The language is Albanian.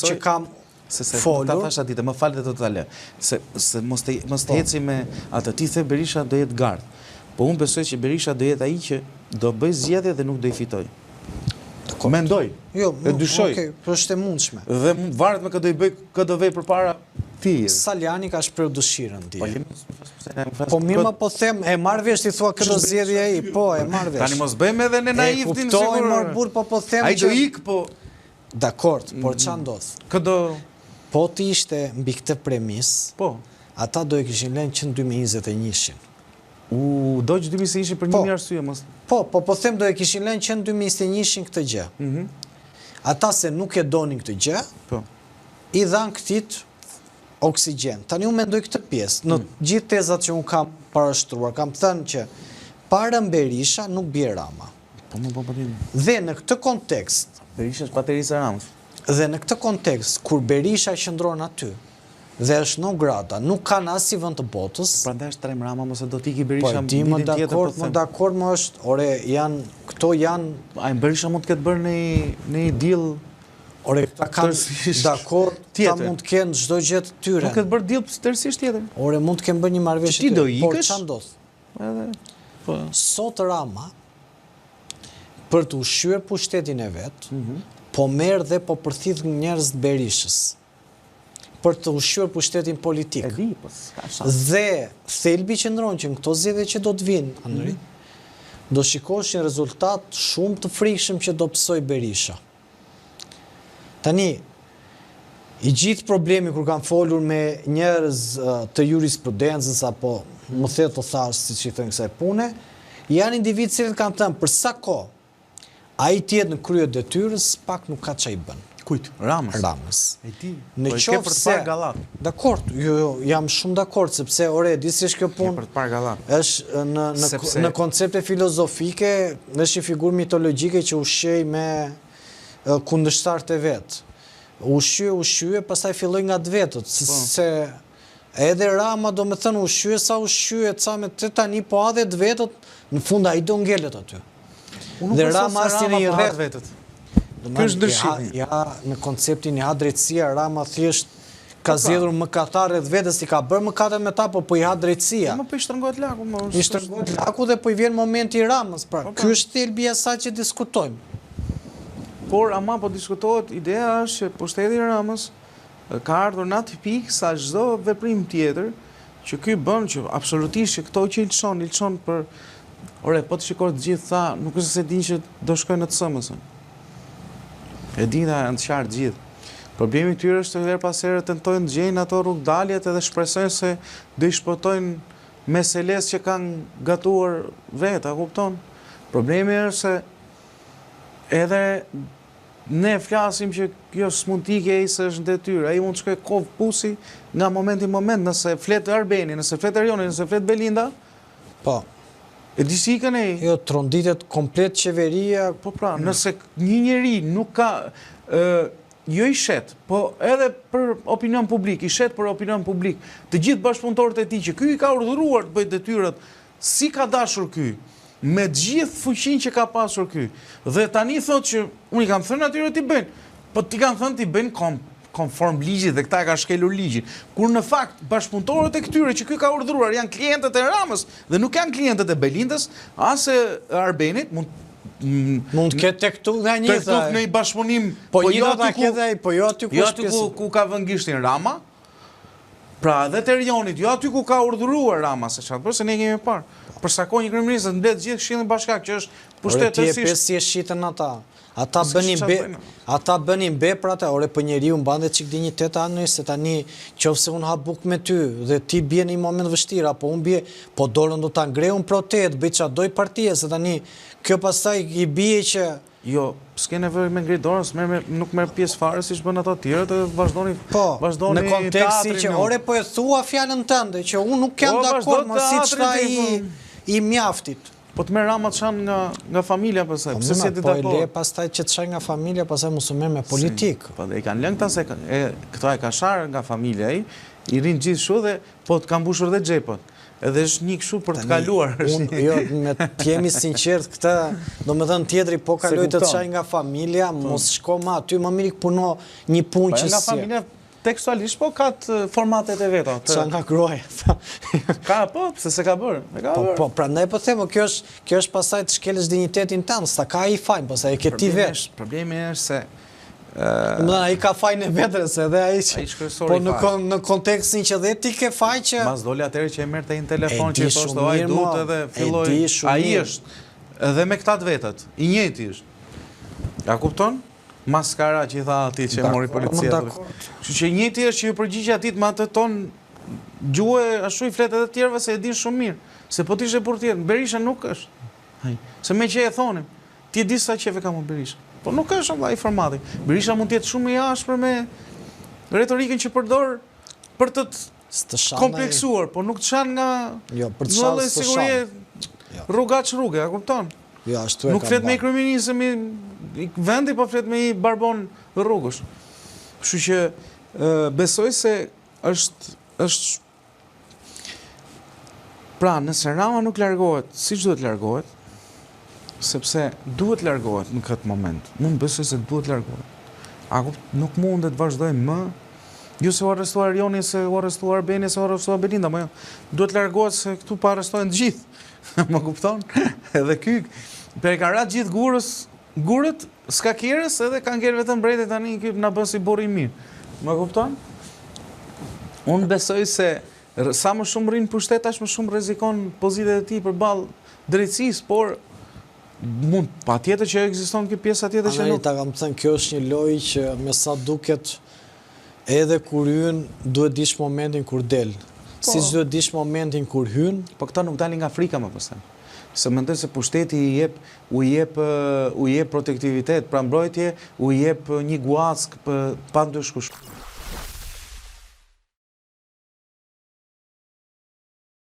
që kam folur. Ta thash aty, më falet totale. Se mos të eci me atë. Ti the Berisha do jetë gard. Po unë besoj që Berisha do jetë ai që do bëj zgjedhje dhe nuk do i fitoj. Mendoj. Jo, e dyshoj. Okej, po është e mundshme. Dhe varet me këtë do i bëj, këtë do vej përpara ti. Saliani ka shprehur dëshirën ti. Po mirë, po them, e marr vesh ti thua këtë zgjedhje ai, po e marr vesh. Tani mos bëjmë edhe ne naiv din sigur. Po e marr burr, po them ai do ik, po dakord, por ç'a ndodh? Këdo po ti ishte mbi këtë premis, po ata do e kishin lënë që në 2021-shin. Do që 2021 për një arsye mos. Po them do e kishin lënë që në 2021-shin këtë gjë. Ata se nuk e donin këtë gjë, i dhan këtit oksigjen. Tani unë mendoj këtë pjesë. Në gjithë tezat që unë kam parashtruar, kam thënë që para Berisha nuk bie Rama. Dhe në këtë kontekst, Berisha është Paterisa Ramës. Dhe në këtë kontekst, kur Berisha qëndron aty, dhe është non grata, nuk kanë as si vend të botës. Prandaj është trem Rama, mos e do t'i Berisha mbi ditën tjetër. Po dakord, më është, ore, këto janë. Ai Berisha mund të ketë bërë në deal. Ore, këta kanë dakord, ta mund të kenë çdo gjë të tyre. Mund të ketë bërë deal tërësisht tjetër. Ore, mund të kenë bërë një marrëveshje tjetër. Por ç'a ndodh? Po sot Rama për të ushqyer pushtetin e vet, po merr dhe po përthith njerëz të Berishës për të ushqyer pushtetin politik. Dhe thelbi qëndron që në këto zgjedhje që do të vinë, Andri, do shikosh një rezultat shumë të frikshëm që do psoj Berisha. Tani, i gjithë problemi kur kam folur me njerëz të jurisprudencës apo më the të thash siç i thënë kësaj pune, janë individ që kanë thënë për sa kohë ai tjetë në krye detyrës, pak nuk ka ç'a i bën. Kujt? Ramës. E di. Në qoftë se dakord, jo, jam shumë dakord sepse di si është kjo punë. Për të parë gallat. Është në koncepte filozofike, është një figurë mitologjike që ushqej me kundërshtarët e vet. Ushqye, pastaj filloi nga të vetët, se edhe Rama do me thënë ushqye sa ushqye, ca me të tani, po adhe të vetët, në fund ai do ngelet aty. Dhe Rama asnjë në një rreth vetët. Kështë dëshirë. Ja, në konceptin e ha drejtësia, Rama thjesht ka zgjedhur mëkatarë dhe vetës i ka bërë mëkate me ta, po i ha drejtësia. Po i shtrëngohet laku. I shtrëngohet laku dhe po i vjen momenti i Ramës. Pra, ky është thelbi i asaj që diskutojmë. Por ama po diskutohet, ideja është që pushteti i Ramës ka ardhur në atë pikë sa çdo veprim tjetër që ky bën që absolutisht që këto që i lçon për ore, po të shikosh të gjithë tha, nuk është se din që do shkojnë në të sëmësën. E din da janë të qartë gjithë. Problemi i tyre është her pas here tentojnë të gjejnë ato rrugdaljet edhe shpresojnë se do i shpëtojnë meseles që kanë gatuar vetë, a kupton? Problemi është se edhe ne flasim që kjo s'mund t'ike ai se është në detyrë, ai mund të shkojë kovë pusi nga momenti moment, nëse flet Arbeni, nëse flet Erioni, nëse flet Belinda, po. E di si ikën e? Jo, tronditet komplet qeveria. Po pra, nëse një njeri nuk ka, jo i shet, po edhe për opinion publik, i shet për opinion publik, të gjithë bashkëpunëtorët e tij që ky i ka urdhëruar të bëjë detyrat, si ka dashur ky, me gjithë fuqinë që ka pasur ky. Dhe tani thotë që unë i kam thënë atyre t'i bëjnë, po t'i kanë thënë t'i bëjnë konform ligjit dhe këta e ka shkelur ligjin. Kur në fakt bashkëpunëtorët e këtyre që ky ka urdhëruar janë klientët e Ramës dhe nuk janë klientët e Belindës, as e Arbenit, mund të ketë tek këtu nga një tha. Në një bashkëpunim, po jo aty ku ka vënë gishtin Rama. Pra edhe te Erionit, jo aty ku ka urdhëruar Rama, se çfarë bërë se ne kemi parë. Për sa kohë një kryeminist mbledh gjithë Këshillin Bashkiak që është pushtetësisht. Ti e pesi e shitën ata. Ata bënin beprat, ore për njeriu mbante çik dinjitet anë, se tani qofse unë ha buk me ty dhe ti bie në një moment vështirë, apo unë bie, po dorën do ta ngreun protet, bëj çfarë doj partia, se tani kjo pastaj i bie që jo, s'ke nevojë me ngrit dorën, nuk merr pjesë fare siç bën ato të tjerë, të vazhdoni në kontekstin që ore po e thua fjalën tënde që unë nuk jam dakord me siç tha i mjaftit. Po të merr Rama të çan nga familja pastaj. Pse si ti dakord? Po e le pastaj që të çaj nga familja, pastaj mos u merr me politik. Po dhe i kanë lënë këta se këto e ka sharë nga familja i rinë gjithë shu dhe po të kanë mbushur dhe xhepot. edhe është një kështu për të kaluar. Jo, me t'jemi sinqert këta, do me dhënë tjetëri po kaloj të qaj nga familja, mos shko ma aty, më mirë puno një punë që nga familja tekstualisht, po ka të formatet e veta. Qa nga groja. Ka, po, pëse se ka bërë. Po, pra ndaj po themo, kjo është pasaj të shkelësh dignitetin tënë, s'ta ka i fajnë, pasaj e këti vesh. Problemi është se a i ka fajnë e vetërës edhe a i që... Po në kontekstin që dhe ti ke faj që... Mas doli atëri që e mërë të i në telefon që i thoshtë o aj dut edhe filloj... A i është, edhe me këtat vetët, i njëti është. Ja kupton? Maskara që i tha ati që e mori policia. Që i njëti është që i përgjigja atit ma të tonë gjuhe ashtu i fletë edhe tjerëve se e din shumë mirë. Se po t'ishe për tjerë, Berisha nuk është. Se me që e thonim, ti e di sa qeve ka më Berisha. Po nuk është nga i formati. Berisha mund tjetë shumë i ashpër me retorikën që përdor për të kompleksuar, po nuk të shanë nga nëllë e sigurie rruga që rrugë, a kupton? Nuk flet me i kryeministëm i vendi, po flet me i barbon rrugësh. Kështu që besoj se është... Pra, nëse Rama nuk largohet, si që duhet largohet, sepse duhet largohet në këtë moment. Mund besoj se duhet largohet. Nuk mundet vazhdojmë më, ju se u arrestuar Rioni, se u arrestuar Beni, se u arrestuar Belinda, më jo. Duhet largohet se këtu pa arrestojnë të gjithë. Më kupton? Edhe ky, për e ka ratë gjithë gurët, s'ka kjerës, edhe kanë kjerë vetëm brejtë tani, ky na bën si burri i mirë. Më kupton? Unë besoj se sa më shumë rinë pushtet, aq më shumë rrezikon pozitat e tij përballë drejtësisë, por mund pa tjetër që ekziston kjo pjesa tjetër që nuk. Ta kam thënë, kjo është një lojë që me sa duket edhe kur hyn duhet dish momentin kur del. Si që duhet dish momentin kur hyn. Po këta nuk dalin nga frika më përse. Se mendoj se pushteti u jep protektivitet, pra mbrojtje, u jep një guack pa ndryshkush.